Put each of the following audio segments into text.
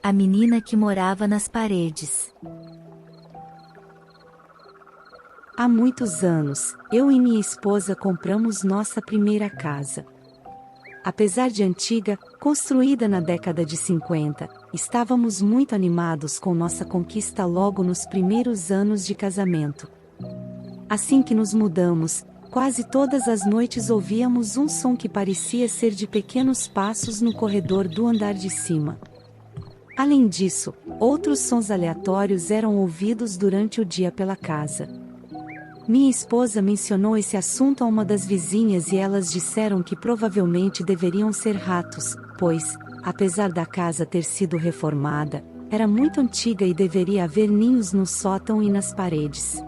A menina que morava nas paredes. Há muitos anos, eu e minha esposa compramos nossa primeira casa. Apesar de antiga, construída na década de 50, estávamos muito animados com nossa conquista logo nos primeiros anos de casamento. Assim que nos mudamos, quase todas as noites ouvíamos um som que parecia ser de pequenos passos no corredor do andar de cima. Além disso, outros sons aleatórios eram ouvidos durante o dia pela casa. Minha esposa mencionou esse assunto a uma das vizinhas e elas disseram que provavelmente deveriam ser ratos, pois, apesar da casa ter sido reformada, era muito antiga e deveria haver ninhos no sótão e nas paredes.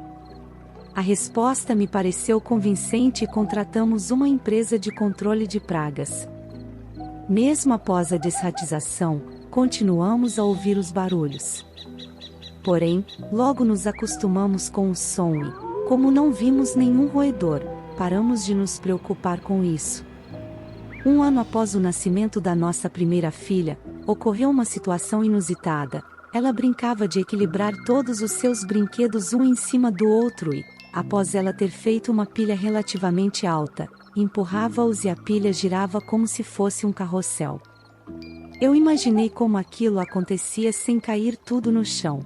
A resposta me pareceu convincente e contratamos uma empresa de controle de pragas. Mesmo após a desratização, continuamos a ouvir os barulhos. Porém, logo nos acostumamos com o som e, como não vimos nenhum roedor, paramos de nos preocupar com isso. Um ano após o nascimento da nossa primeira filha, ocorreu uma situação inusitada. Ela brincava de equilibrar todos os seus brinquedos um em cima do outro e, após ela ter feito uma pilha relativamente alta, empurrava-os e a pilha girava como se fosse um carrossel. Eu imaginei como aquilo acontecia sem cair tudo no chão.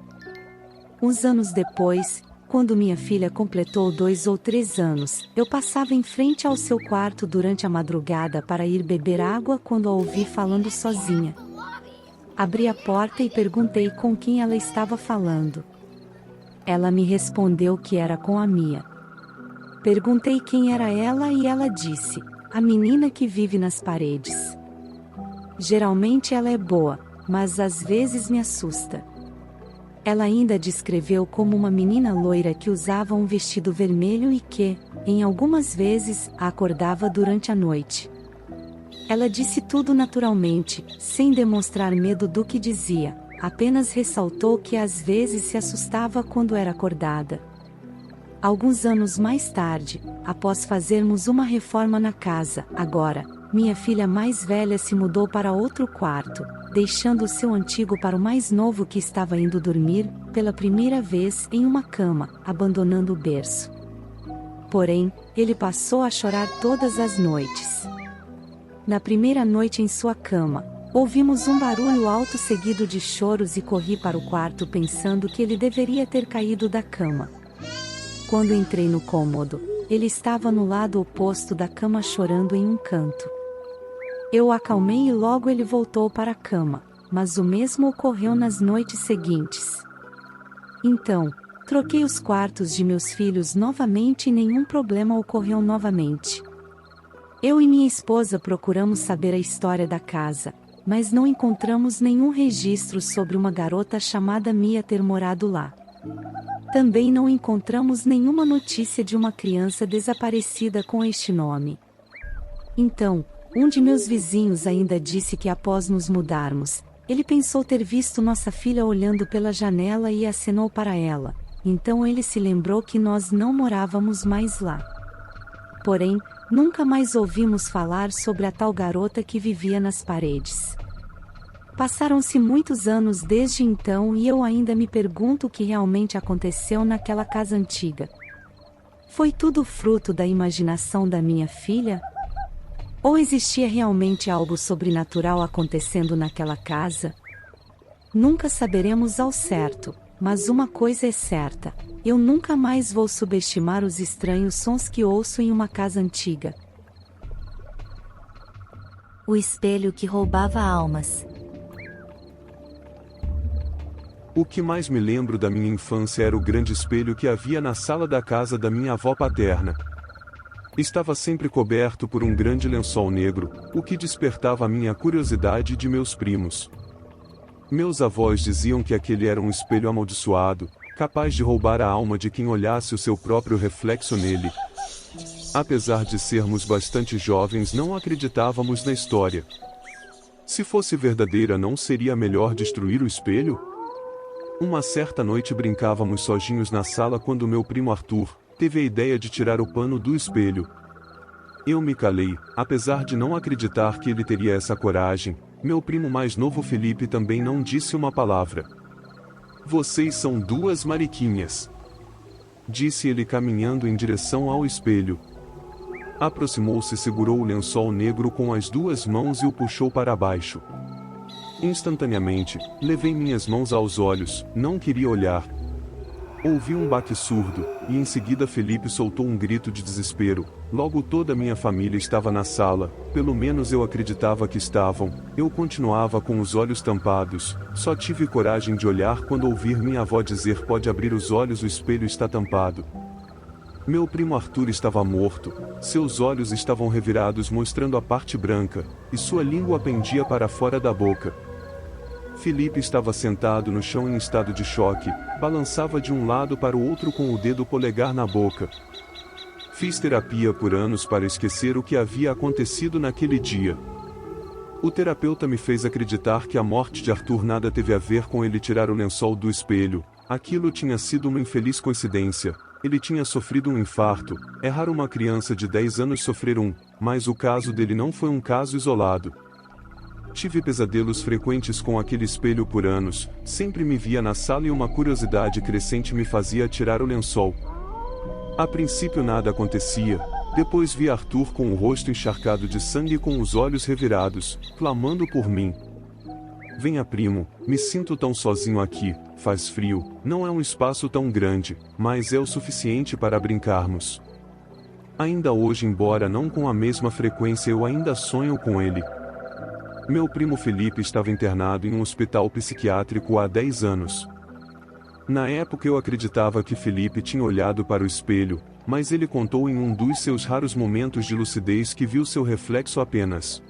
Uns anos depois, quando minha filha completou 2 ou 3 anos, eu passava em frente ao seu quarto durante a madrugada para ir beber água quando a ouvi falando sozinha. Abri a porta e perguntei com quem ela estava falando. Ela me respondeu que era com a Mia. Perguntei quem era ela e ela disse: a menina que vive nas paredes. Geralmente ela é boa, mas às vezes me assusta. Ela ainda descreveu como uma menina loira que usava um vestido vermelho e que, em algumas vezes, a acordava durante a noite. Ela disse tudo naturalmente, sem demonstrar medo do que dizia, apenas ressaltou que às vezes se assustava quando era acordada. Alguns anos mais tarde, após fazermos uma reforma na casa, agora, minha filha mais velha se mudou para outro quarto, deixando o seu antigo para o mais novo que estava indo dormir, pela primeira vez em uma cama, abandonando o berço. Porém, ele passou a chorar todas as noites. Na primeira noite em sua cama, ouvimos um barulho alto seguido de choros e corri para o quarto pensando que ele deveria ter caído da cama. Quando entrei no cômodo, ele estava no lado oposto da cama chorando em um canto. Eu o acalmei e logo ele voltou para a cama, mas o mesmo ocorreu nas noites seguintes. Então, troquei os quartos de meus filhos novamente e nenhum problema ocorreu novamente. Eu e minha esposa procuramos saber a história da casa, mas não encontramos nenhum registro sobre uma garota chamada Mia ter morado lá. Também não encontramos nenhuma notícia de uma criança desaparecida com este nome. Então, um de meus vizinhos ainda disse que após nos mudarmos, ele pensou ter visto nossa filha olhando pela janela e acenou para ela, então ele se lembrou que nós não morávamos mais lá. Porém, nunca mais ouvimos falar sobre a tal garota que vivia nas paredes. Passaram-se muitos anos desde então e eu ainda me pergunto o que realmente aconteceu naquela casa antiga. Foi tudo fruto da imaginação da minha filha? Ou existia realmente algo sobrenatural acontecendo naquela casa? Nunca saberemos ao certo, mas uma coisa é certa: eu nunca mais vou subestimar os estranhos sons que ouço em uma casa antiga. O espelho que roubava almas. O que mais me lembro da minha infância era o grande espelho que havia na sala da casa da minha avó paterna. Estava sempre coberto por um grande lençol negro, o que despertava a minha curiosidade e de meus primos. Meus avós diziam que aquele era um espelho amaldiçoado, capaz de roubar a alma de quem olhasse o seu próprio reflexo nele. Apesar de sermos bastante jovens, não acreditávamos na história. Se fosse verdadeira, não seria melhor destruir o espelho? Uma certa noite brincávamos sozinhos na sala quando meu primo Arthur teve a ideia de tirar o pano do espelho. Eu me calei, apesar de não acreditar que ele teria essa coragem, Meu primo mais novo Felipe também não disse uma palavra. Vocês são duas mariquinhas, disse ele caminhando em direção ao espelho. Aproximou-se, segurou o lençol negro com as duas mãos e o puxou para baixo. Instantaneamente, levei minhas mãos aos olhos, não queria olhar. Ouvi um baque surdo, e em seguida Felipe soltou um grito de desespero. Logo toda minha família estava na sala, pelo menos eu acreditava que estavam. Eu continuava com os olhos tampados, só tive coragem de olhar quando ouvir minha avó dizer: pode abrir os olhos, o espelho está tampado. Meu primo Arthur estava morto, seus olhos estavam revirados mostrando a parte branca, e sua língua pendia para fora da boca. Felipe estava sentado no chão em estado de choque, balançava de um lado para o outro com o dedo polegar na boca. Fiz terapia por anos para esquecer o que havia acontecido naquele dia. O terapeuta me fez acreditar que a morte de Arthur nada teve a ver com ele tirar o lençol do espelho. Aquilo tinha sido uma infeliz coincidência. Ele tinha sofrido um infarto. É raro uma criança de 10 anos sofrer um, mas o caso dele não foi um caso isolado. Tive pesadelos frequentes com aquele espelho por anos, sempre me via na sala e uma curiosidade crescente me fazia tirar o lençol. A princípio nada acontecia, depois vi Arthur com o rosto encharcado de sangue e com os olhos revirados, clamando por mim. Venha, primo, me sinto tão sozinho aqui, faz frio, não é um espaço tão grande, mas é o suficiente para brincarmos. Ainda hoje, embora não com a mesma frequência, eu ainda sonho com ele. Meu primo Felipe estava internado em um hospital psiquiátrico há 10 anos. Na época eu acreditava que Felipe tinha olhado para o espelho, mas ele contou em um dos seus raros momentos de lucidez que viu seu reflexo apenas.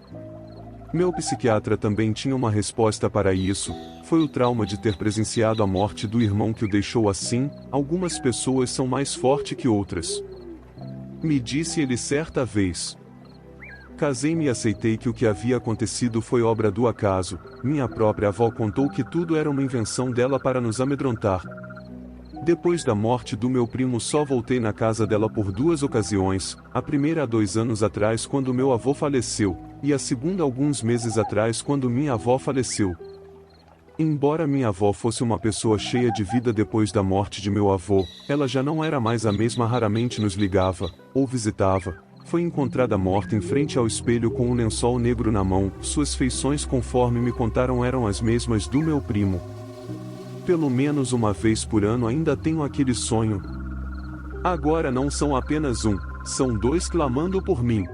Meu psiquiatra também tinha uma resposta para isso: foi o trauma de ter presenciado a morte do irmão que o deixou assim. Algumas pessoas são mais fortes que outras, me disse ele certa vez. Casei-me e aceitei que o que havia acontecido foi obra do acaso. Minha própria avó contou que tudo era uma invenção dela para nos amedrontar. Depois da morte do meu primo só voltei na casa dela por 2 ocasiões, a primeira há 2 anos atrás quando meu avô faleceu, e a segunda alguns meses atrás quando minha avó faleceu. Embora minha avó fosse uma pessoa cheia de vida depois da morte de meu avô, ela já não era mais a mesma, raramente nos ligava, ou visitava. Foi encontrada morta em frente ao espelho com um lençol negro na mão. Suas feições, conforme me contaram, eram as mesmas do meu primo. Pelo menos uma vez por ano ainda tenho aquele sonho. Agora não são apenas um, são 2 clamando por mim.